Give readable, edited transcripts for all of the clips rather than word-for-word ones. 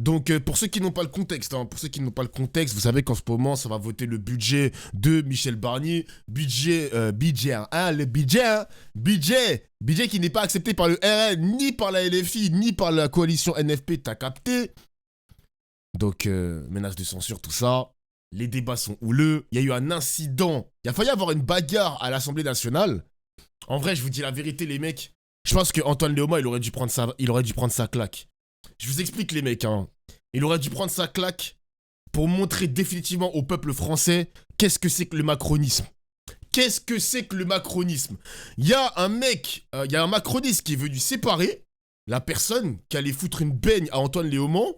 Donc, pour ceux qui n'ont pas le contexte, vous savez qu'en ce moment, ça va voter le budget de Michel Barnier. Budget qui n'est pas accepté par le RN, ni par la LFI, ni par la coalition NFP, t'as capté. Donc, menace de censure, tout ça. Les débats sont houleux. Il y a eu un incident. Il a failli avoir une bagarre à l'Assemblée nationale. En vrai, je vous dis la vérité, les mecs. Je pense qu'Antoine Léaumont, il aurait dû prendre sa claque. Je vous explique, les mecs. Il aurait dû prendre sa claque pour montrer définitivement au peuple français qu'est-ce que c'est que le macronisme. Qu'est-ce que c'est que le macronisme? Il y a un mec, il y a un macroniste qui est venu séparer la personne qui allait foutre une baigne à Antoine Léaumont.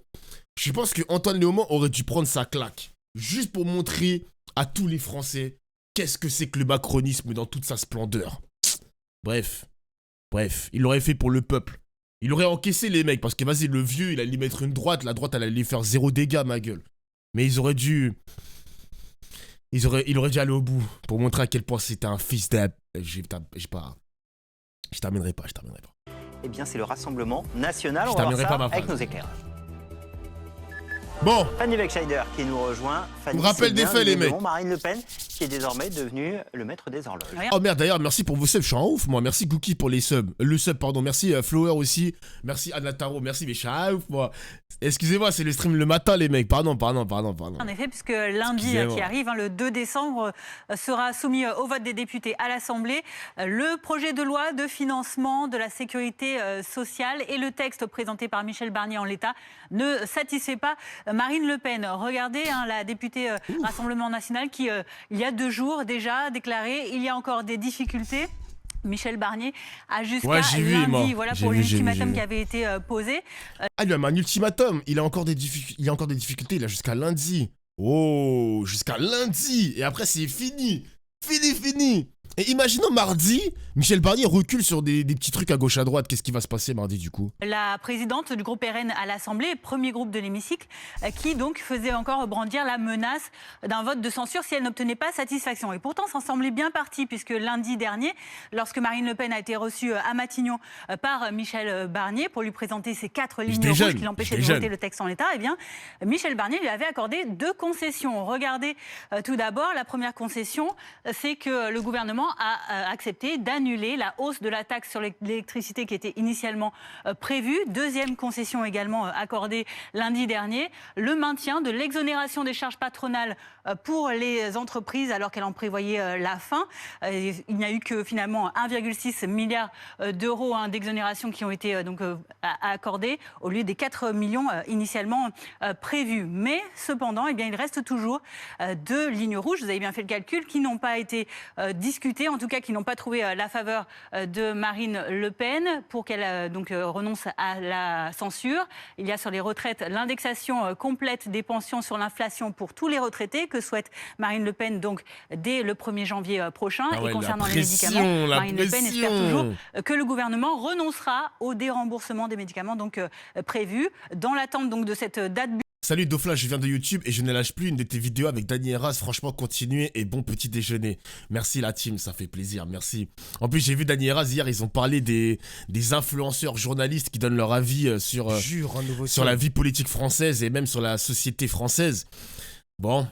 Je pense qu'Antoine Léaumont aurait dû prendre sa claque. Juste pour montrer à tous les Français qu'est-ce que c'est que le macronisme dans toute sa splendeur. Bref, il l'aurait fait pour le peuple. Il aurait encaissé les mecs, parce que vas-y, le vieux, il allait mettre une droite, la droite, elle allait faire 0 dégâts, ma gueule. Mais il aurait dû aller au bout, pour montrer à quel point c'était un fils de... Je terminerai pas. Eh bien, c'est le Rassemblement National, Je on va voir terminerai ça pas ma avec phrase. nos éclairages. Bon, Fanny Beckscheider qui nous rejoint. Fanny, me rappelle c'est des bien, faits, les mecs. Marine Le Pen qui est désormais devenue le maître des horloges. oh merde, d'ailleurs, merci pour vos subs, je suis en ouf, moi. Merci Gookie pour les subs. Le sub, pardon. Merci Flower aussi. Merci Anataro, merci, mais je suis en ouf, moi. Excusez-moi, c'est le stream le matin, les mecs. Pardon. En effet, puisque lundi qui arrive, le 2 décembre, sera soumis au vote des députés à l'Assemblée le projet de loi de financement de la sécurité sociale et le texte présenté par Michel Barnier en l'état ne satisfait pas Marine Le Pen. Regardez la députée Rassemblement National qui, il y a 2 jours déjà, déclaré « Il y a encore des difficultés ». Michel Barnier a jusqu'à lundi, voilà pour l'ultimatum qui avait été posé. Ah, il a mis un ultimatum, il a encore des difficultés, il a jusqu'à lundi. Oh, jusqu'à lundi. Et après, c'est fini. Fini. Et imaginons mardi, Michel Barnier recule sur des petits trucs à gauche à droite. Qu'est-ce qui va se passer mardi du coup? La présidente du groupe RN à l'Assemblée, premier groupe de l'hémicycle, qui donc faisait encore brandir la menace d'un vote de censure si elle n'obtenait pas satisfaction. Et pourtant, ça semblait bien parti, puisque lundi dernier, lorsque Marine Le Pen a été reçue à Matignon par Michel Barnier pour lui présenter ses 4 lignes rouges qui l'empêchaient de voter le texte en l'état, eh bien, Michel Barnier lui avait accordé 2 concessions. Regardez tout d'abord, la première concession, c'est que le gouvernement a accepté d'annuler la hausse de la taxe sur l'électricité qui était initialement prévue. Deuxième concession également accordée lundi dernier, le maintien de l'exonération des charges patronales pour les entreprises alors qu'elle en prévoyait la fin. Il n'y a eu que finalement 1,6 milliard d'euros d'exonération qui ont été donc accordés au lieu des 4 millions initialement prévus. Mais cependant, eh bien, il reste toujours 2 lignes rouges, vous avez bien fait le calcul, qui n'ont pas été discutées, en tout cas qui n'ont pas trouvé la faveur de Marine Le Pen pour qu'elle renonce à la censure. Il y a sur les retraites l'indexation complète des pensions sur l'inflation pour tous les retraités que souhaite Marine Le Pen donc dès le 1er janvier prochain. Et concernant les médicaments, Marine Le Pen espère toujours que le gouvernement renoncera au déremboursement des médicaments donc prévus dans l'attente donc de cette date. Salut Dofla, je viens de YouTube et je ne lâche plus une de tes vidéos avec Dany Heras. Franchement, continuez et bon petit déjeuner. Merci la team, ça fait plaisir, merci. En plus, j'ai vu Dany Heras hier, ils ont parlé des influenceurs journalistes qui donnent leur avis sur la vie politique française et même sur la société française. Bon,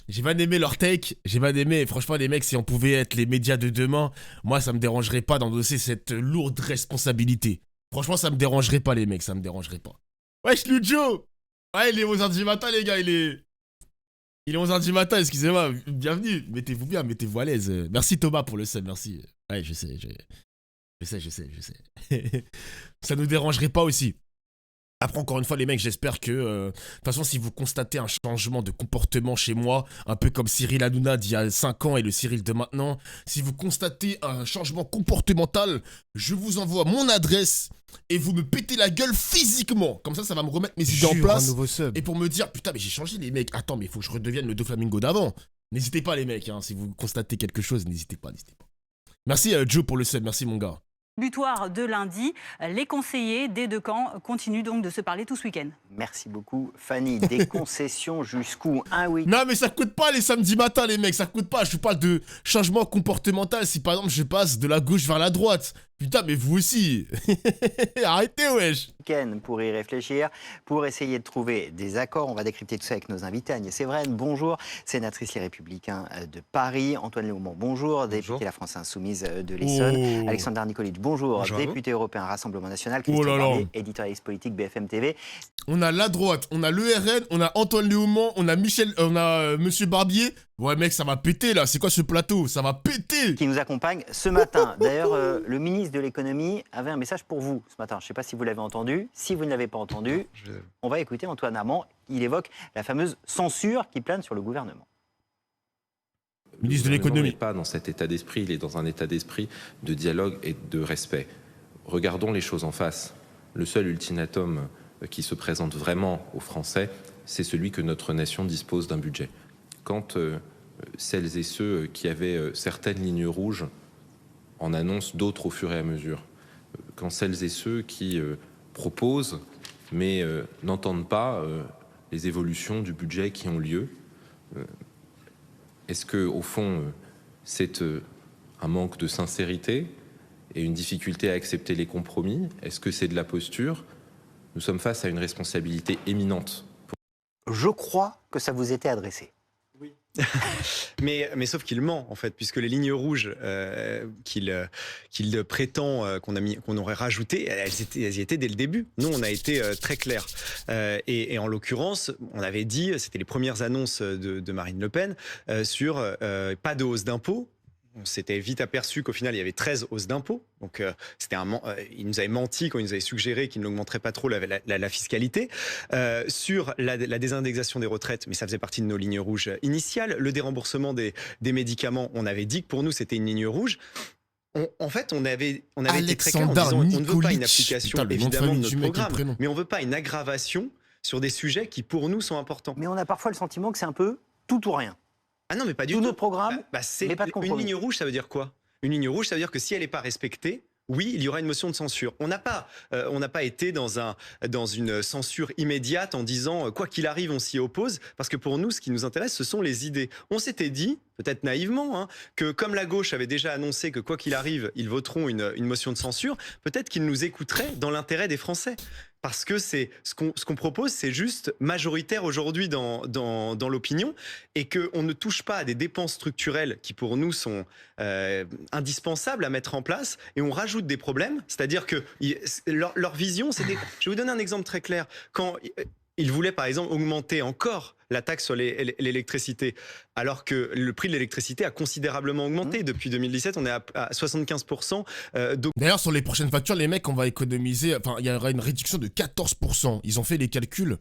j'ai bien aimé leur take, j'ai bien aimé. Franchement, les mecs, si on pouvait être les médias de demain, moi, ça me dérangerait pas d'endosser cette lourde responsabilité. Franchement, ça me dérangerait pas, les mecs, ça me dérangerait pas. Wesh, Lujo! Ouais, il est 11h du matin, les gars, il est 11h du matin, excusez-moi, bienvenue, mettez-vous bien, mettez-vous à l'aise. Merci Thomas pour le sub, merci. Ouais, je sais. Ça nous dérangerait pas aussi. Après, encore une fois, les mecs, j'espère que... de toute façon, si vous constatez un changement de comportement chez moi, un peu comme Cyril Hanouna d'il y a 5 ans et le Cyril de maintenant, si vous constatez un changement comportemental, je vous envoie mon adresse et vous me pétez la gueule physiquement. Comme ça va me remettre mes idées en place. Et pour me dire, putain, mais j'ai changé, les mecs. Attends, mais il faut que je redevienne le Doflamingo d'avant. N'hésitez pas, les mecs, si vous constatez quelque chose, n'hésitez pas. Merci, Joe, pour le sub. Merci, mon gars. Butoir de lundi, les conseillers des 2 camps continuent donc de se parler tout ce week-end. Merci beaucoup Fanny. Des concessions jusqu'où? Non mais ça coûte pas les samedis matins les mecs, ça coûte pas. Je vous parle de changement comportemental. Si par exemple je passe de la gauche vers la droite, Putain, mais vous aussi. Arrêtez, wesh. Week-end pour y réfléchir, pour essayer de trouver des accords. On va décrypter tout ça avec nos invités. Agnès Séveraine, bonjour. Sénatrice Les Républicains de Paris. Antoine Léaumont, bonjour. Député La France Insoumise de l'Essonne. Oh. Alexandre Darnicolic, bonjour. Bonjour à vous. Député européen Rassemblement National. Oh là Christian là. Barbier, éditorialiste politique BFM TV. On a la droite, on a l'ERN, on a Antoine Léaumont, on a Monsieur Barbier. Ouais, mec, ça va péter là. C'est quoi ce plateau? Ça va péter. Qui nous accompagne ce matin. D'ailleurs, le ministre de l'économie avait un message pour vous ce matin. Je ne sais pas si vous l'avez entendu. Si vous ne l'avez pas entendu, on va écouter Antoine Armand. Il évoque la fameuse censure qui plane sur le gouvernement. Ministre de Le gouvernement l'économie. n'est pas dans cet état d'esprit, il est dans un état d'esprit de dialogue et de respect. Regardons les choses en face. Le seul ultimatum qui se présente vraiment aux Français, c'est celui que notre nation dispose d'un budget. Quand celles et ceux qui avaient certaines lignes rouges en annoncent d'autres au fur et à mesure, quand celles et ceux qui proposent mais n'entendent pas les évolutions du budget qui ont lieu, est-ce que, au fond, c'est un manque de sincérité et une difficulté à accepter les compromis? Est-ce que c'est de la posture? Nous sommes face à une responsabilité éminente. Je crois que ça vous était adressé. Mais sauf qu'il ment, en fait, puisque les lignes rouges qu'il prétend qu'on aurait rajoutées, elles y étaient dès le début. Nous, on a été très clairs. Et en l'occurrence, on avait dit, c'était les premières annonces de Marine Le Pen, sur pas de hausse d'impôts. On s'était vite aperçu qu'au final, il y avait 13 hausses d'impôts. Donc, il nous avait menti quand il nous avait suggéré qu'il n'augmenterait pas trop la fiscalité. Sur la désindexation des retraites, mais ça faisait partie de nos lignes rouges initiales. Le déremboursement des médicaments, on avait dit que pour nous, c'était une ligne rouge. En fait, on avait été très clair en disant on ne veut pas une application, Putain, évidemment, de notre mec et le programme, prénom. mais on ne veut pas une aggravation sur des sujets qui, pour nous, sont importants. Mais on a parfois le sentiment que c'est un peu tout ou rien. Ah non, mais pas du Tout tout. notre programme, C'est mais pas de une compromis. ligne rouge, ça veut dire quoi? Une ligne rouge, ça veut dire que si elle n'est pas respectée, oui, il y aura une motion de censure. On n'a pas été dans une censure immédiate en disant quoi qu'il arrive, on s'y oppose, parce que pour nous, ce qui nous intéresse, ce sont les idées. On s'était dit, peut-être naïvement, hein, que comme la gauche avait déjà annoncé que quoi qu'il arrive, ils voteront une motion de censure, peut-être qu'ils nous écouteraient dans l'intérêt des Français. Parce que c'est ce qu'on propose, c'est juste majoritaire aujourd'hui dans l'opinion, et qu'on ne touche pas à des dépenses structurelles qui pour nous sont indispensables à mettre en place, et on rajoute des problèmes. C'est-à-dire que leur vision, c'était... Je vais vous donner un exemple très clair. Quand ils voulaient par exemple augmenter encore la taxe sur l'électricité, alors que le prix de l'électricité a considérablement augmenté. Depuis 2017, on est à 75% D'ailleurs, sur les prochaines factures, les mecs, on va économiser. Enfin, il y aura une réduction de 14%. Ils ont fait les calculs.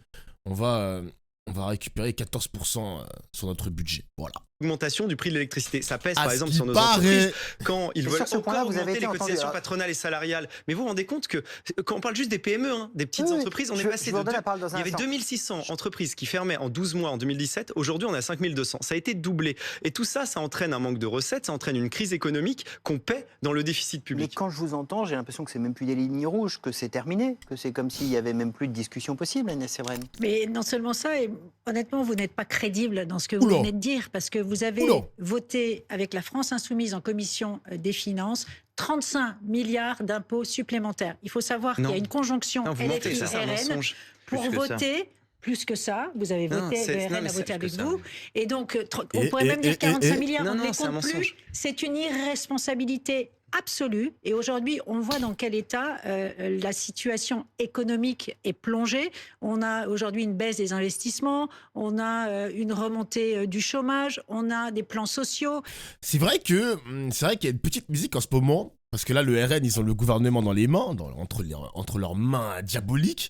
On va récupérer 14% sur notre budget. Voilà. augmentation du prix de l'électricité. Ça pèse À par ce exemple qui sur nos paraît. entreprises quand ils Mais veulent sur ce point-là, encore vous avez augmenter été les cotisations entendu. patronales et salariales. Mais vous vous rendez compte que quand on parle juste des PME, hein, des petites Oui, entreprises, on est je passé vous de... redonne la parole dans Il y un avait instant. 2600 entreprises qui fermaient en 12 mois en 2017. Aujourd'hui, on a 5200. Ça a été doublé. Et tout ça, ça entraîne un manque de recettes, ça entraîne une crise économique qu'on paie dans le déficit Mais public. quand je vous entends, j'ai l'impression que c'est même plus des lignes rouges, que c'est terminé, que c'est comme s'il y avait même plus de discussion possible, Agnès Séveraine. Mais non seulement ça, et honnêtement, vous n'êtes pas crédible dans ce que vous Oula. venez de dire, parce que vous avez Oula. voté avec la France Insoumise en commission des finances 35 milliards d'impôts supplémentaires. Il faut savoir qu'il y Non. a une conjonction Non, vous mentez, ça c'est un LFI-RN mensonge. pour Plus que ça. voter. Plus que ça, vous avez Non, voté, c'est- le non, RN mais a c'est voté plus avec que ça. vous. Et donc, on Et- pourrait même dire 45 milliards, Non, on ne non, les c'est un compte plus. mensonge. C'est une irresponsabilité absolue. Et aujourd'hui, on voit dans quel état la situation économique est plongée. On a aujourd'hui une baisse des investissements, on a une remontée du chômage, on a des plans sociaux. C'est vrai qu'il y a une petite musique en ce moment, parce que là, le RN, ils ont le gouvernement dans les mains, entre leurs mains diaboliques,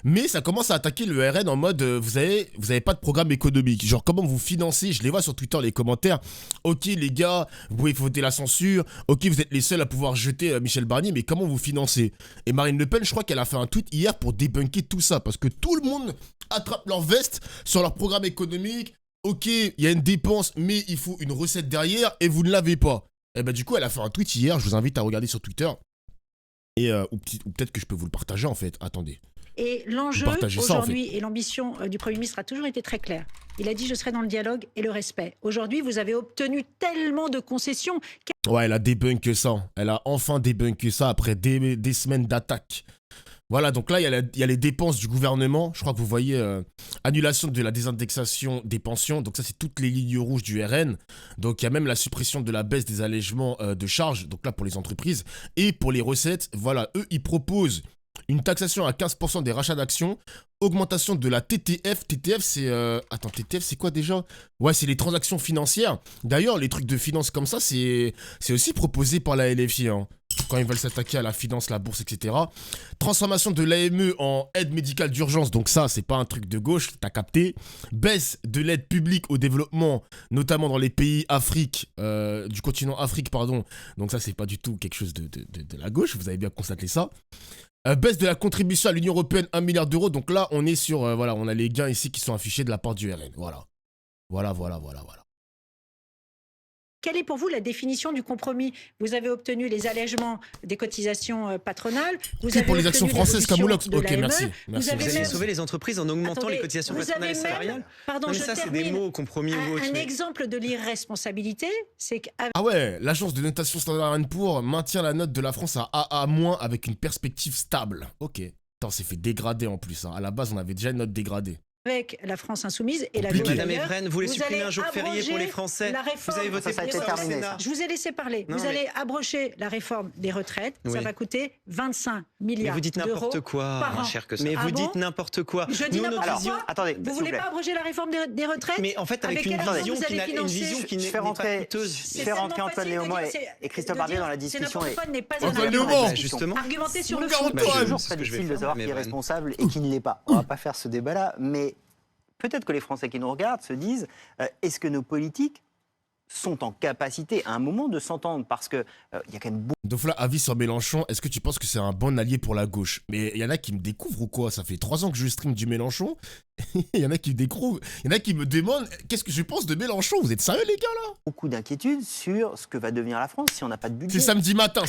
mais ça commence à attaquer le RN en mode, vous avez pas de programme économique, genre comment vous financez, je les vois sur Twitter, les commentaires, ok les gars, vous pouvez voter la censure, ok vous êtes les seuls à pouvoir jeter Michel Barnier, mais comment vous financez? Et Marine Le Pen, je crois qu'elle a fait un tweet hier pour débunker tout ça, parce que tout le monde attrape leur veste sur leur programme économique. Ok, il y a une dépense, mais il faut une recette derrière et vous ne l'avez pas. Et bah du coup, elle a fait un tweet hier, je vous invite à regarder sur Twitter. Et ou peut-être que je peux vous le partager en fait. Attendez. Et l'enjeu partagez ça, en aujourd'hui et l'ambition du Premier ministre a toujours été très claire. Il a dit « je serai dans le dialogue et le respect ». Aujourd'hui, vous avez obtenu tellement de concessions. Ouais, elle a débunké ça. Elle a enfin débunké ça après des semaines d'attaque. Voilà, donc là, il y a les dépenses du gouvernement. Je crois que vous voyez annulation de la désindexation des pensions. Donc ça, c'est toutes les lignes rouges du RN. Donc il y a même la suppression de la baisse des allègements de charges. Donc là, pour les entreprises. Et pour les recettes, voilà, eux, ils proposent une taxation à 15% des rachats d'actions. Augmentation de la TTF. TTF, c'est... Attends, TTF, c'est quoi déjà? Ouais, c'est les transactions financières. D'ailleurs, les trucs de finance comme ça, c'est aussi proposé par la LFI, hein. Quand ils veulent s'attaquer à la finance, la bourse, etc. Transformation de l'AME en aide médicale d'urgence, donc ça, c'est pas un truc de gauche, t'as capté. Baisse de l'aide publique au développement, notamment dans les pays du continent Afrique, pardon. Donc ça, c'est pas du tout quelque chose de la gauche, vous avez bien constaté ça. Baisse de la contribution à l'Union Européenne, 1 milliard d'euros. Donc là, on est sur... voilà, on a les gains ici qui sont affichés de la part du RN. Voilà. Voilà. Quelle est pour vous la définition du compromis? Vous avez obtenu les allègements des cotisations patronales. Vous avez pour les actions françaises, Camoulox. Ok, merci. Vous avez sauvé les entreprises en augmentant les cotisations patronales et salariales. Pardon, mais ça, c'est des mots, compromis ou autre. Un exemple de l'irresponsabilité, c'est que... Ah ouais, l'agence de notation Standard & Poor's maintient la note de la France à AA- avec une perspective stable. Ok. Attends, c'est fait dégrader en plus. Hein. À la base, on avait déjà une note dégradée. Avec la France insoumise et la Compliqué. Madame Evren, vous voulez supprimer un jour férié pour les Français? Vous avez voté ça a été pour terminé, Sénat. ça. Je vous ai laissé parler. Non, vous mais- allez abroger la réforme des retraites. Ça Oui. va coûter 25 Mais milliards vous dites n'importe d'euros quoi. par Moins an. cher que ça. Mais Ah vous bon dites n'importe quoi. Je dis Nous, notre n'importe vision- quoi. Attendez, Vous s'il vous voulez plaît. pas abroger la réforme des retraites? Mais en fait, avec quelle une argent vision vous qui allez n'a une financer vision qui Je n'est fais pas rentrer, coûteuse. je fais rentrer Antoine Léaumont et Christophe Barbier dans la discussion. n'est pas Antoine un Léaumont. argument. Justement. Argumenter sur le Mon fond. gars, Antoine. C'est toujours c'est très ce que je vais difficile de faire, savoir qui mais est Evren. responsable et qui ne l'est pas. On ne va pas faire ce débat-là, mais peut-être que les Français qui nous regardent se disent est-ce que nos politiques sont en capacité à un moment de s'entendre? Parce qu'il y a quand même beaucoup Donc là, avis sur Mélenchon, est-ce que tu penses que c'est un bon allié pour la gauche? Mais il y en a qui me découvrent ou quoi? Ça fait 3 ans que je stream du Mélenchon. Il y en a qui me découvrent. Il y en a qui me demandent qu'est-ce que je pense de Mélenchon? Vous êtes sérieux, les gars, là? d'inquiétudes sur ce que va devenir la France si on n'a pas de budget. C'est samedi matin,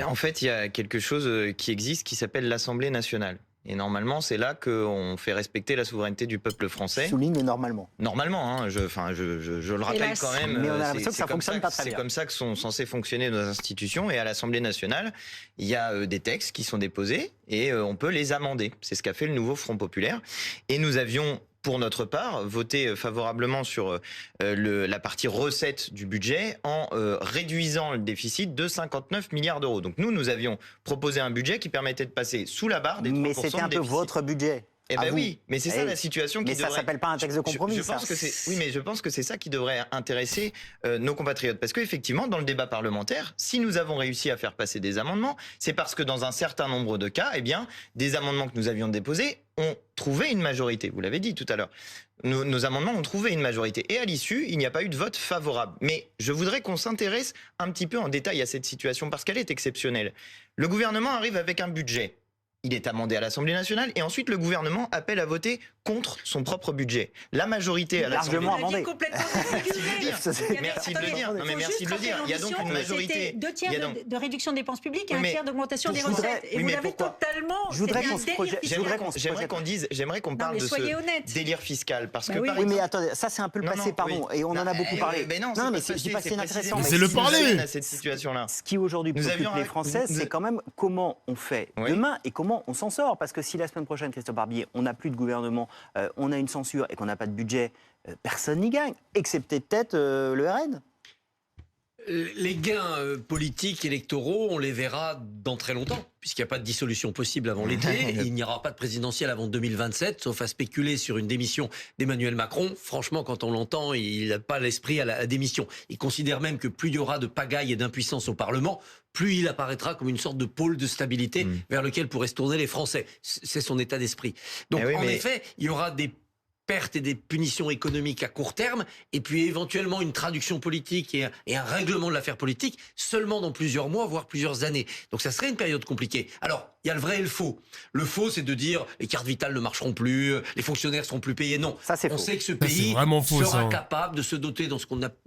En fait, il y a quelque chose qui existe qui s'appelle l'Assemblée nationale. Et normalement, c'est là qu'on fait respecter la souveraineté du peuple français. Souligne normalement. Normalement, hein, je le rappelle Hélas. quand même. Mais on a c'est- l'impression que c'est ça comme fonctionne pas très C'est bien. comme ça que sont censées fonctionner nos institutions. Et à l'Assemblée nationale, il y a des textes qui sont déposés et on peut les amender. C'est ce qu'a fait le nouveau Front populaire. Et nous avions, pour notre part, voté favorablement sur la partie recette du budget en réduisant le déficit de 59 milliards d'euros. Donc nous avions proposé un budget qui permettait de passer sous la barre des 3% Mais de c'était un peu déficit. votre budget. Eh à ben vous. oui, mais c'est ça Eh la oui. situation qui Mais ça devrait... s'appelle pas un texte de compromis, Je ça. pense que c'est... Oui, mais je pense que c'est ça qui devrait intéresser nos compatriotes. Parce qu'effectivement, dans le débat parlementaire, si nous avons réussi à faire passer des amendements, c'est parce que dans un certain nombre de cas, eh bien, des amendements que nous avions déposés ont trouvé une majorité. Vous l'avez dit tout à l'heure. Nos amendements ont trouvé une majorité. Et à l'issue, il n'y a pas eu de vote favorable. Mais je voudrais qu'on s'intéresse un petit peu en détail à cette situation parce qu'elle est exceptionnelle. Le gouvernement arrive avec un budget. Il est amendé à l'Assemblée nationale et ensuite le gouvernement appelle à voter contre son propre budget. La majorité à l'Assemblée Largement amendé. Merci de le dire. Non, mais merci de le dire. Il y a donc une majorité. 2 tiers il y a donc- de réduction des dépenses publiques et Oui, un mais- tiers d'augmentation des Je voudrais- recettes. Et oui, vous mais l'avez pourquoi totalement... Je voudrais c'est qu'on un se délire projette- fiscal. J'aimerais qu'on Non, parle mais de soyez ce honnête. délire fiscal parce Bah que oui. par Oui, mais exemple- attendez, ça c'est un peu le Non, passé, non, pardon, oui. et on en a beaucoup parlé. Mais non, mais c'est je dis pas que c'est inintéressant. Mais mais c'est le ce qui nous parler. amène à cette situation-là. Ce qui aujourd'hui Nous préoccupe avions les un- Français, nous- c'est quand même comment on fait Oui. demain et comment on s'en sort. Parce que si la semaine prochaine, Christophe Barbier, on n'a plus de gouvernement, on a une censure et qu'on n'a pas de budget, personne n'y gagne, excepté peut-être le RN. Les gains politiques, électoraux, on les verra dans très longtemps, puisqu'il n'y a pas de dissolution possible avant l'été. Il n'y aura pas de présidentielle avant 2027, sauf à spéculer sur une démission d'Emmanuel Macron. Franchement, quand on l'entend, il n'a pas l'esprit à la démission. Il considère même que plus il y aura de pagaille et d'impuissance au Parlement, plus il apparaîtra comme une sorte de pôle de stabilité vers lequel pourraient se tourner les Français. C'est son état d'esprit. Donc, Eh oui, en mais- effet, il y aura des pertes et des punitions économiques à court terme, et puis éventuellement une traduction politique et un règlement de l'affaire politique seulement dans plusieurs mois, voire plusieurs années. Donc ça serait une période compliquée. Alors, il y a le vrai et le faux. Le faux, c'est de dire les cartes vitales ne marcheront plus, les fonctionnaires seront plus payés. Non, Ça, c'est on faux. sait que ce c'est pays vraiment faux, sera ça. capable de se doter de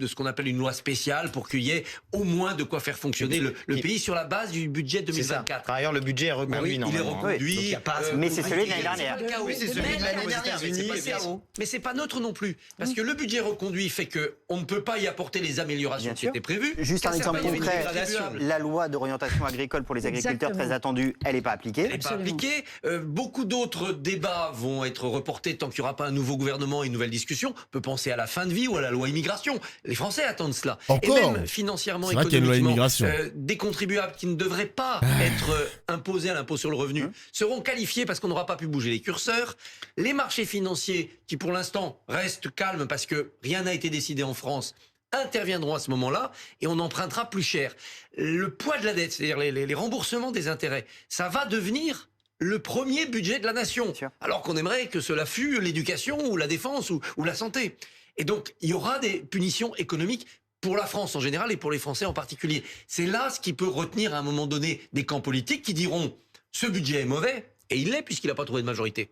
ce qu'on appelle une loi spéciale pour qu'il y ait au moins de quoi faire fonctionner le pays sur la base du budget C'est ça. 2024. Par ailleurs, le budget est Bah reconduit oui, il est normalement. reconduit. Donc, il y a pas- Mais c'est celui de l'année dernière. C'est pas le cas Oui, c'est celui de l'année dernière, mais c'est pas le chaos. Mais c'est pas neutre non plus, parce que le budget reconduit fait que on ne peut pas y apporter les améliorations Bien qui sûr. étaient prévues. Juste un Qu'à exemple certains, il y avait une concret, dégradation. la loi d'orientation agricole pour les agriculteurs Exactement. très attendue, elle n'est pas appliquée. Elle n'est pas appliquée. Beaucoup d'autres débats vont être reportés tant qu'il n'y aura pas un nouveau gouvernement et une nouvelle discussion. On peut penser à la fin de vie ou à la loi immigration. Les Français attendent cela. Encore. Et même financièrement, C'est vrai qu'il y a une loi économiquement, immigration. des contribuables qui ne devraient pas être imposés à l'impôt sur le revenu seront qualifiés parce qu'on n'aura pas pu bouger les curseurs. Les marchés financiers, qui pour l'instant restent calmes parce que rien n'a été décidé en France, interviendront à ce moment-là et on empruntera plus cher. Le poids de la dette, c'est-à-dire les remboursements des intérêts, ça va devenir le premier budget de la nation. Bien sûr. Alors qu'on aimerait que cela fût l'éducation ou la défense ou la santé. Et donc, il y aura des punitions économiques pour la France en général et pour les Français en particulier. C'est là ce qui peut retenir à un moment donné des camps politiques qui diront ce budget est mauvais, et il l'est puisqu'il n'a pas trouvé de majorité.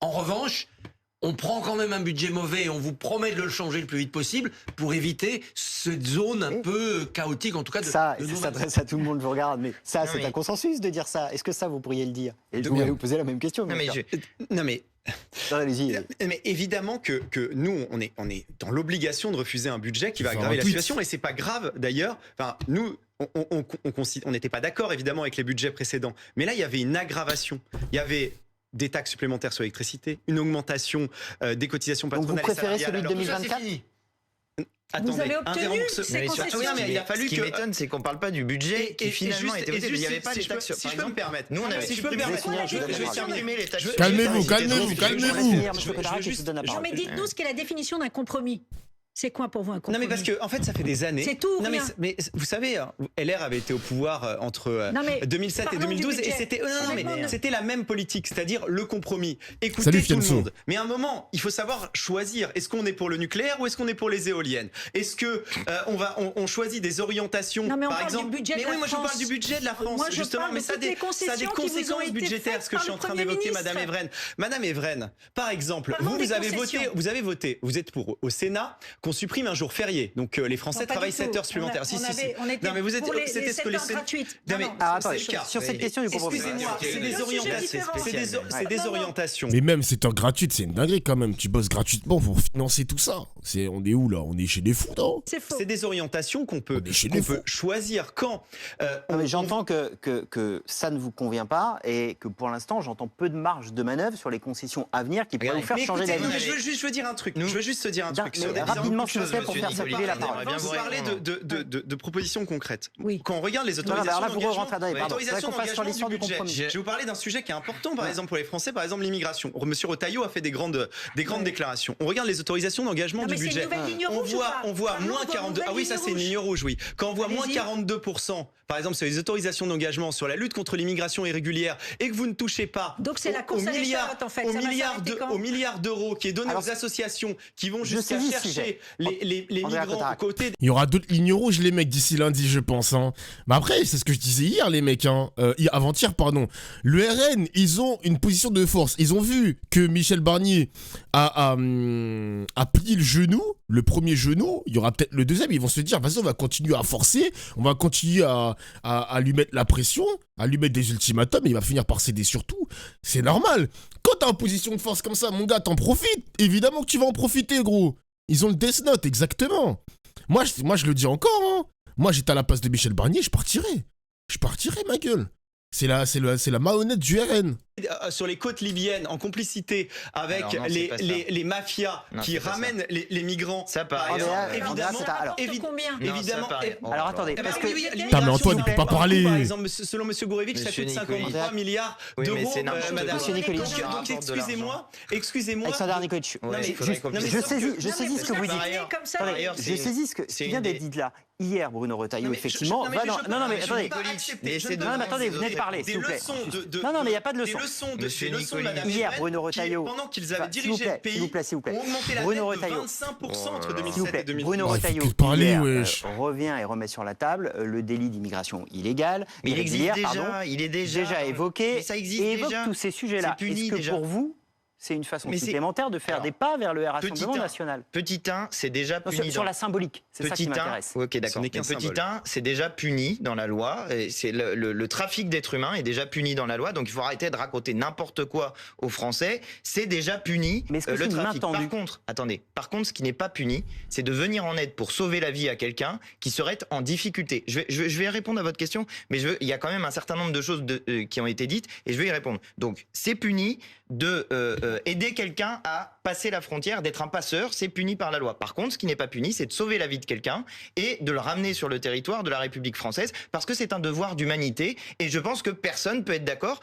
En revanche, on prend quand même un budget mauvais et on vous promet de le changer le plus vite possible pour éviter cette zone un peu chaotique, en tout cas de Ça non- s'adresse à tout le monde, je vous regarde, mais ça, Non, c'est mais- un consensus de dire ça. Est-ce que ça, vous pourriez le dire? Et je bien. voulais vous poser la même question. Non, mais bien sûr. Non mais Allez-y. Mais évidemment que nous, on est dans l'obligation de refuser un budget qui va Faire aggraver un la tweet. situation. Et c'est pas grave d'ailleurs. Enfin, nous, on n'était pas d'accord évidemment avec les budgets précédents. Mais là, il y avait une aggravation. Il y avait des taxes supplémentaires sur l'électricité, une augmentation des cotisations Donc vous patronales. et préférez salariales. celui de Alors, Tout ça, c'est 2024? fini. Attendez, avez un obtenu déremboursement- ces Mais surtout, concessions. Oui, mais il a fallu ce qui que- m'étonne, c'est qu'on parle pas du budget qui finalement était voté. Il n'y avait pas les taxes. Si je peux me permettre. Nous, on avait Si je peux me supprimé permettre, finir, je vais terminer les taxes. Calmez-vous, Je vais calmez-vous. finir, monsieur Je Cotard, veux et je juste- vous donne la Non, parole. mais dites-nous ce qu'est la définition d'un compromis. C'est quoi pour vous un compromis? Non mais parce que en fait ça fait des années. C'est tout ou Non rien. mais vous savez, LR avait été au pouvoir entre Non, mais 2007 et parlons du 2012 et budget. c'était Honnêtement, ne- c'était la même politique, c'est-à-dire le compromis. Écoutez Salut, tout le Fianso. monde. Mais à un moment, il faut savoir choisir. Est-ce qu'on est pour le nucléaire ou est-ce qu'on est pour les éoliennes? Est-ce que on choisit des orientations Non, mais on par parle du exemple? budget de Mais la oui, moi je France. parle du budget de la France Moi, je justement, parle mais de ça a toutes les des concessions qui vous ont conséquences été budgétaires, faites ce que je suis par en train le Premier d'évoquer, ministre. Madame Evren. Madame Evren, par exemple, Parlons des concessions. vous avez voté, vous êtes pour au Sénat qu'on supprime un jour férié. Donc les Français Non, pas travaillent du 7 tout. heures supplémentaires. On était Non mais vous êtes pour c'était ce que les 7 heures gratuites. Non, mais Non, Ah, c'est attendez, le cas. sur cette question du compromis. Excusez-moi, c'est des C'est un sujet orientations. différent. C'est des Non, non. orientations. Mais même 7 heures gratuites, c'est une dinguerie quand même. Tu bosses gratuitement pour financer tout ça. On est où là? On est chez les fous, non? C'est faux. C'est des orientations qu'on peut, On est chez les fous. choisir quand. Non, mais j'entends que ça ne vous convient pas et que pour l'instant, j'entends peu de marge de manœuvre sur les concessions à venir qui pourraient vous faire Mais changer écoutez, d'avis. non, mais je veux dire un truc. Je veux juste te dire un truc. Mais sur des rapidement, choses, s'il vous plaît, pour monsieur faire Nicoli. circuler la parole. Bien Vous vous parlez répondre. de propositions concrètes. Oui. Quand on regarde les Non, autorisations alors là, vous d'engagement, rentrez dans les pardon. l'autorisation Faudrait qu'on fasse sur d'engagement l'histoire du du budget. compromis. Je vais vous parler d'un sujet qui est important, par exemple, pour les Français, par exemple l'immigration. Monsieur Retailleau a fait des grandes déclarations. On regarde les autorisations d'engagement Non, du mais c'est une budget. nouvelle ligne On rouge ou voit, pas on voit Parlons moins de votre 42. Ah oui, nouvelle ça ligne c'est une rouge. ligne rouge, oui. Quand on voit moins Allez-y. 42%, par exemple, sur les autorisations d'engagement sur la lutte contre l'immigration irrégulière, et que vous ne touchez pas Donc c'est la au course à milliard, l'échalote, en fait. au Ça va milliard s'arrêter de- quand au milliard d'euros qui est donné Alors, aux associations qui vont je jusqu'à saisis ce chercher sujet. les Andrea migrants Cotarac. aux côtés Il y aura d'autres lignes rouges, les mecs, d'ici lundi, je pense. Hein. Mais après, c'est ce que je disais hier, les mecs. Hein. Avant-hier, pardon. Le RN, ils ont une position de force. Ils ont vu que Michel Barnier a plié le genou, le premier genou. Il y aura peut-être le deuxième. Ils vont se dire, vas-y, on va continuer à forcer. On va continuer à lui mettre la pression, à lui mettre des ultimatums. Et il va finir par céder surtout. C'est normal. Quand t'es en position de force comme ça, mon gars, t'en profites. Évidemment que tu vas en profiter, gros. Ils ont le Death Note, exactement. Moi, je le dis encore, hein. Moi, j'étais à la place de Michel Barnier, je partirais. Je partirais, ma gueule. C'est la marionnette du RN. sur les côtes libyennes en complicité avec Alors non, c'est pas ça. les mafias Non, qui c'est pas ramènent les migrants. Ça par paraît. exemple, Alors, évidemment, c'est un- alors, combien Non, évidemment. ça paraît. Alors attendez, Eh ben parce oui, que oui, Putain, mais Antoine, il peut pas parler. Par exemple, selon M. Gourevitch, ça Monsieur coûte Nicoli. 53 milliards Oui, mais d'euros, c'est n'importe quoi. madame. Monsieur Nicoli. Donc, Il rapporte de excusez-moi. Alexander Nikolic, Ouais, mais il faudrait juste- qu'on non, mais puisse- je sauf que- saisis ce que vous par dites. ailleurs- comme ça. par ailleurs, Je c'est saisis ce c'est qui une vient des- d'être dit là. Hier, Bruno Retailleau, effectivement, va dans... Non, mais attendez. Non, mais attendez, vous venez de parler, s'il vous plaît. Non, mais il n'y a pas de leçon. Monsieur Nicolić. Hier, Bruno Retailleau... Pendant qu'ils avaient dirigé le pays, s'il vous plaît. ont augmenté la Bruno dette de Retailleau. 25% entre 2007 S'il vous plaît, et 2010. Bruno Oh, il fait Retailleau que parler, hier, wesh. revient et remet sur la table le délit d'immigration illégale. Mais il existe irrégulière, déjà, pardon, il est déjà évoqué. Mais ça existe et évoque déjà. tous ces sujets-là. C'est puni Est-ce que déjà. pour vous, c'est une façon Mais c'est- supplémentaire de faire Alors, des pas vers le petit Rassemblement un. national? Petit 1, c'est déjà Non, puni. sur la symbolique, c'est ça qui Petit 1, m'intéresse. ok, Ce d'accord. n'est qu'un Petit symbole. 1, c'est déjà puni dans la loi. Et c'est le trafic d'êtres humains est déjà puni dans la loi. Donc il faut arrêter de raconter n'importe quoi aux Français. C'est déjà puni. Mais est-ce que le c'est une main trafic. tendue? Par contre, attendez. Par contre, ce qui n'est pas puni, c'est de venir en aide pour sauver la vie à quelqu'un qui serait en difficulté. Je vais répondre à votre question, mais il y a quand même un certain nombre de choses qui ont été dites et je vais y répondre. Donc c'est puni de aider quelqu'un à passer la frontière, d'être un passeur, c'est puni par la loi. Par contre, ce qui n'est pas puni, c'est de sauver la vie de quelqu'un et de le ramener sur le territoire de la République française, parce que c'est un devoir d'humanité. Et je pense que personne peut être d'accord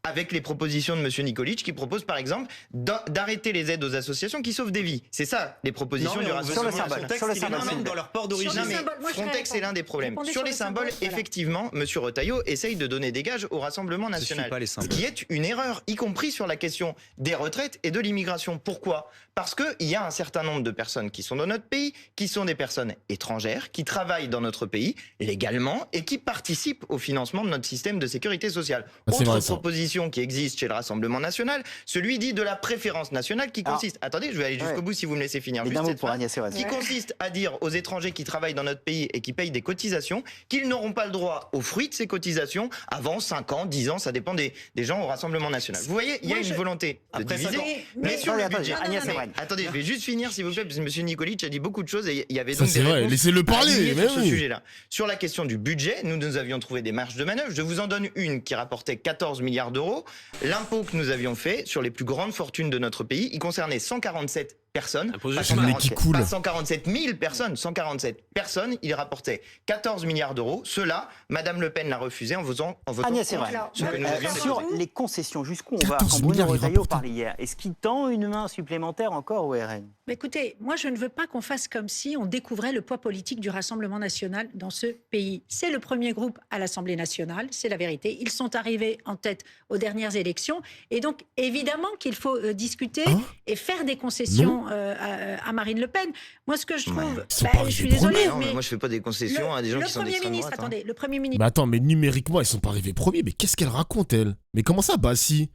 avec les propositions de M. Nicolić, qui propose par exemple d'arrêter les aides aux associations qui sauvent des vies. C'est ça les propositions du Sur le Rassemblement symbole, national. sur le Ils les symbole, s'il vous ramènent plaît. dans leur port Sur d'origine. le Non, mais symbole, moi, je vais Frontex est répondre. l'un des problèmes. Répondez Sur sur les le symboles, symbole, voilà. effectivement, M. Retailleau essaye de donner des gages au Rassemblement Je suis national. pas les Ce symboles. qui est une erreur, y compris sur la question des retraites et de l'immigration. Pourquoi ? Parce qu'il y a un certain nombre de personnes qui sont dans notre pays, qui sont des personnes étrangères, qui travaillent dans notre pays légalement et qui participent au financement de notre système de sécurité sociale. Ah, c'est Autre vrai, ça. proposition qui existe chez le Rassemblement national, celui dit de la préférence nationale qui Alors, consiste... Attendez, je vais aller jusqu'au ouais. bout si vous me laissez finir. Et juste d'un mot cette pour phrase. Agnès Evans. Qui consiste à dire aux étrangers qui travaillent dans notre pays et qui payent des cotisations qu'ils n'auront pas le droit aux fruits de ces cotisations avant 5 ans, 10 ans, ça dépend des gens au Rassemblement national. Vous voyez, il y a Moi, une volonté de Après, diviser. Mais Mais sur le Attendez, budget... Agnès Mais Evans. attendez, je vais juste finir s'il vous plaît, parce que M. Nicolić a dit beaucoup de choses et il y avait Ça, donc c'est des vrai. réponses Laissez-le à parler, aligner mais sur ce oui. sujet-là. Sur la question du budget, nous avions trouvé des marges de manœuvre. Je vous en donne une qui rapportait 14 milliards d'euros. L'impôt que nous avions fait sur les plus grandes fortunes de notre pays, il concernait 147 personnes. Impôt de Pas chemin. Le nez qui coule. pas 147 000 personnes, 147 personnes, il rapportait 14 milliards d'euros. Cela, Madame Le Pen l'a refusé en votant Agnès contre Evans. ce que nous avions Sur déposé. les concessions, jusqu'où on va 14 quand Bruno milliards, il Retailleau rapporte. parlait hier? Est-ce qu'il tend une main supplémentaire encore au RN? Mais écoutez, moi je ne veux pas qu'on fasse comme si on découvrait le poids politique du Rassemblement national dans ce pays. C'est le premier groupe à l'Assemblée nationale, c'est la vérité. Ils sont arrivés en tête aux dernières élections. Et donc évidemment qu'il faut discuter Hein et faire des concessions à Marine Le Pen. Moi ce que je trouve... Ils sont pas je suis arrivés désolée, Non, mais mais moi je fais pas des concessions à des gens le qui sont Premier d'extrême ministre, droite. hein. attendez, le Premier ministre... Mais attends, mais numériquement, ils sont pas arrivés premiers. Mais qu'est-ce qu'elle raconte, elle? Mais comment ça, bah si?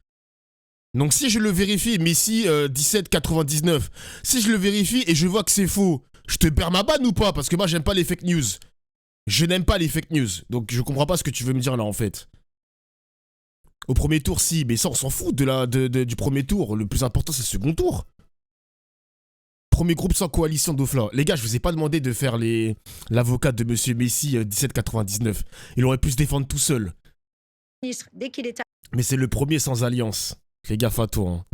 Donc si je le vérifie, Messi 17,99, si je le vérifie et je vois que c'est faux, je te perds ma banne ou pas? Parce que moi, j'aime pas les fake news. Je n'aime pas les fake news. Donc je comprends pas ce que tu veux me dire là, en fait. Au premier tour, si. Mais ça, on s'en fout du premier tour. Le plus important, c'est le second tour. Premier groupe sans coalition d'Ofla. Les gars, je vous ai pas demandé de faire l'avocat de Monsieur Messi 17,99. Il aurait pu se défendre tout seul. dès qu'il est Mais c'est le premier sans alliance. Fais gaffe à toi. Hein.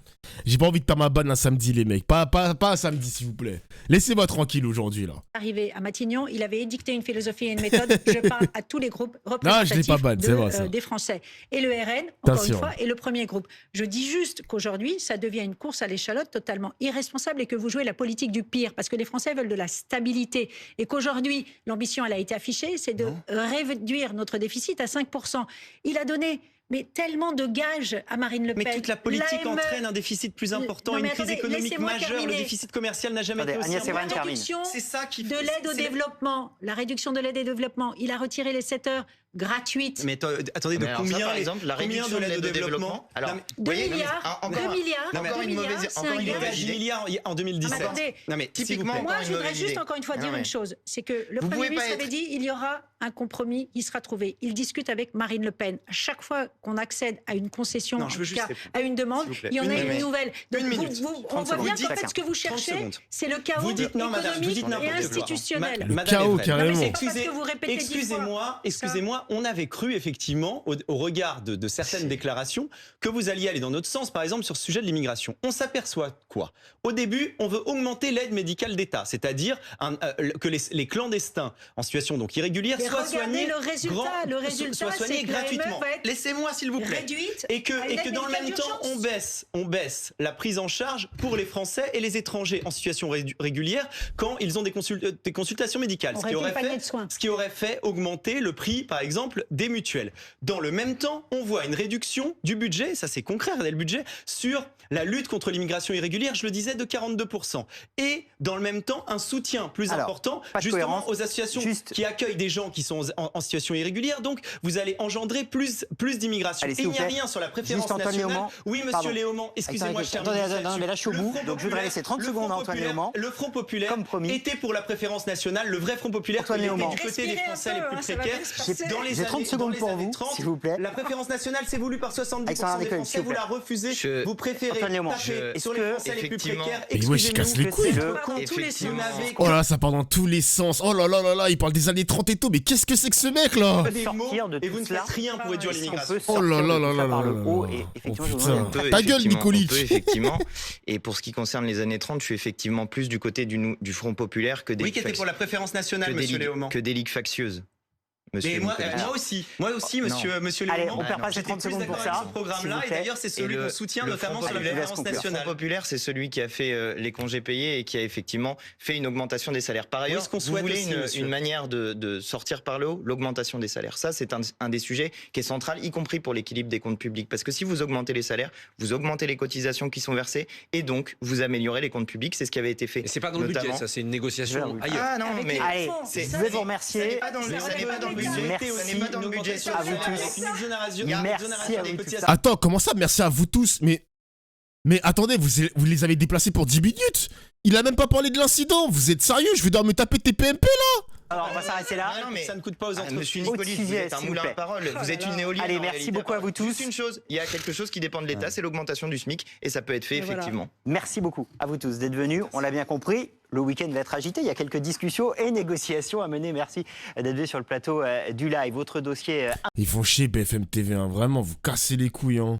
J'ai pas envie de perdre ma banne un samedi, les mecs. Pas un samedi, s'il vous plaît. Laissez-moi tranquille aujourd'hui, là. arrivé à Matignon, il avait édicté une philosophie et une méthode. Je parle à tous les groupes Non, je représentatifs l'ai pas banne, c'est vrai, ça. des Français. Et le RN, encore Attention. une fois, est le premier groupe. Je dis juste qu'aujourd'hui, ça devient une course à l'échalote totalement irresponsable et que vous jouez la politique du pire, parce que les Français veulent de la stabilité. Et qu'aujourd'hui, l'ambition, elle a été affichée, c'est de réduire notre déficit à 5%. Il a donné... mais tellement de gages à Marine Le Pen. Mais toute la politique L'AME entraîne un déficit plus important Non, et une mais crise attendez, économique laissez-moi majeure. Le terminer. déficit commercial n'a jamais Attendez, été aussi Agnès Evans important. termine. réduction C'est ça qui de l'aide au développement. La réduction de l'aide au développement. Il a retiré les 7 heures gratuites. Mais attendez, de Mais alors ça, combien par exemple, la combien réduction de l'aide au développement. Alors, Non, mais- 2 voyez, milliards, encore 2 milliards, non, mais encore 2 une milliards, mauvaise- c'est encore un une gage. mauvaise 10 idée. milliards en 2017. Mais attendez. Non mais s'il vous Typiquement, plaît. Moi, encore je une voudrais mauvaise juste idée. encore une fois Non, dire mais- une chose. C'est que le Vous Premier pouvez pas ministre être- avait dit il y aura un compromis qui sera trouvé. Il discute avec Marine Le Pen. À chaque fois qu'on accède à une concession, Non, en je veux tout juste cas, répondre. à une demande, S'il vous plaît. il y en Une a minute. une nouvelle. Donc, Une minute. on 30 voit bien secondes. qu'en fait, ce que vous 30 cherchez, secondes. c'est le chaos Vous dites non, madame, vous économique dites n'importe et quoi. institutionnel. Le Madame chaos, Evren. carrément. Non, mais c'est pas parce que vous répétez 10 fois. Excusez-moi, on avait cru effectivement, au regard de certaines déclarations, que vous alliez aller dans notre sens, par exemple sur ce sujet de l'immigration. On s'aperçoit quoi? Au début, on veut augmenter l'aide médicale d'État, c'est-à-dire que les clandestins en situation donc irrégulière soient soignés, le résultat, soient soignés c'est que la gratuitement. AME va être Laissez-moi s'il vous plaît. réduite Et que dans le médicale même temps, d'urgence. on baisse la prise en charge pour les Français et les étrangers en situation régulière quand ils ont des consultations médicales. On Ce qui réduit le panier de soins. aurait fait augmenter le prix, par exemple, des mutuelles. Dans le même temps, on voit une réduction du budget, ça c'est concret, regardez le budget, sur la lutte contre l'immigration irrégulière, je le disais, de 42%. Et dans le même temps, un soutien plus important pas de justement cohérence. aux associations qui accueillent des gens qui sont en situation irrégulière. Donc, vous allez engendrer plus d'immigration. Allez, Et s'il il vous n'y a plaît. rien sur la préférence Juste Antoine nationale. Léaumont. Oui, monsieur Pardon. Léaumont, excusez-moi, je termine. Attendez, mais là je suis au bout, donc je voudrais laisser 30 secondes à Antoine Léaumont. Le Front populaire Comme promis. était pour la préférence nationale, le vrai Front populaire Antoine qui était Léaumont. du côté des Français les plus précaires. J'ai 30 secondes pour vous, s'il vous plaît. La préférence nationale, c'est voulu par 70% Alexandre des Nicole, Français, s'il vous vous plaît. la refusez, vous préférez Antoine Léaumont, taper sur est-ce les que, Français les plus effectivement, précaires. Mais ouais, je casse les couilles. Oh là là, ça part dans tous les sens. Oh là là là là, il parle des années 30 et tout, mais qu'est-ce que c'est que ce mec là? Sortir de Et vous tout ne cela. faites rien pour réduire On l'immigration. peut Oh sortir là de là tout là ça là par là le là haut là. et effectivement, Oh je vous putain. demande Ta gueule, Nicolic. On peut effectivement. Et pour ce qui concerne les années 30, je suis effectivement plus du côté du Front populaire que des Oui, qui était pour la préférence nationale, monsieur Léaumont. que des ligues factieuses. Mais moi aussi, monsieur Allez, Léaumont. on perd pas ces 30 secondes pour ça. Ce programme-là, s'il vous et plaît. d'ailleurs, c'est celui qu'on soutient notamment sur la préférence Le Front nationale. populaire, c'est celui qui a fait les congés payés et qui a effectivement fait une augmentation des salaires. Par ailleurs, ce qu'on vous souhaite voulez aussi, monsieur. une manière de sortir par le haut, l'augmentation des salaires. Ça, c'est un des sujets qui est central, y compris pour l'équilibre des comptes publics. Parce que si vous augmentez les salaires, vous augmentez les cotisations qui sont versées et donc vous améliorez les comptes publics. C'est ce qui avait été fait. Et c'est pas dans le budget, notamment- ça, c'est une négociation ailleurs. Ah non, mais Allez, je vais vous ça remercier. n'est pas dans le budget. Merci. Ça n'est pas dans le budget. À vous tous. Merci à vous tous. Attends, comment ça, merci à vous tous? Mais attendez, vous les avez déplacés pour 10 minutes? Il a même pas parlé de l'incident. Vous êtes sérieux? Je vais devoir me taper TPMP là? Alors, on va s'arrêter là. Ah non, mais ça ne coûte pas aux entreprises. Monsieur Autre Nicolis, sujet, vous êtes un s'il moulin vous à plaît. parole. Vous êtes une éolienne. Allez, en merci réalité. beaucoup à vous tous. Juste une chose, il y a quelque chose qui dépend de l'État, c'est l'augmentation du SMIC et ça peut être fait effectivement. Merci beaucoup à vous tous d'être venus. On l'a bien compris. Le week-end va être agité. Il y a quelques discussions et négociations à mener. Merci d'être venus sur le plateau du live. Votre dossier Ils font chier BFM TV, hein. Vraiment, vous cassez les couilles. Hein.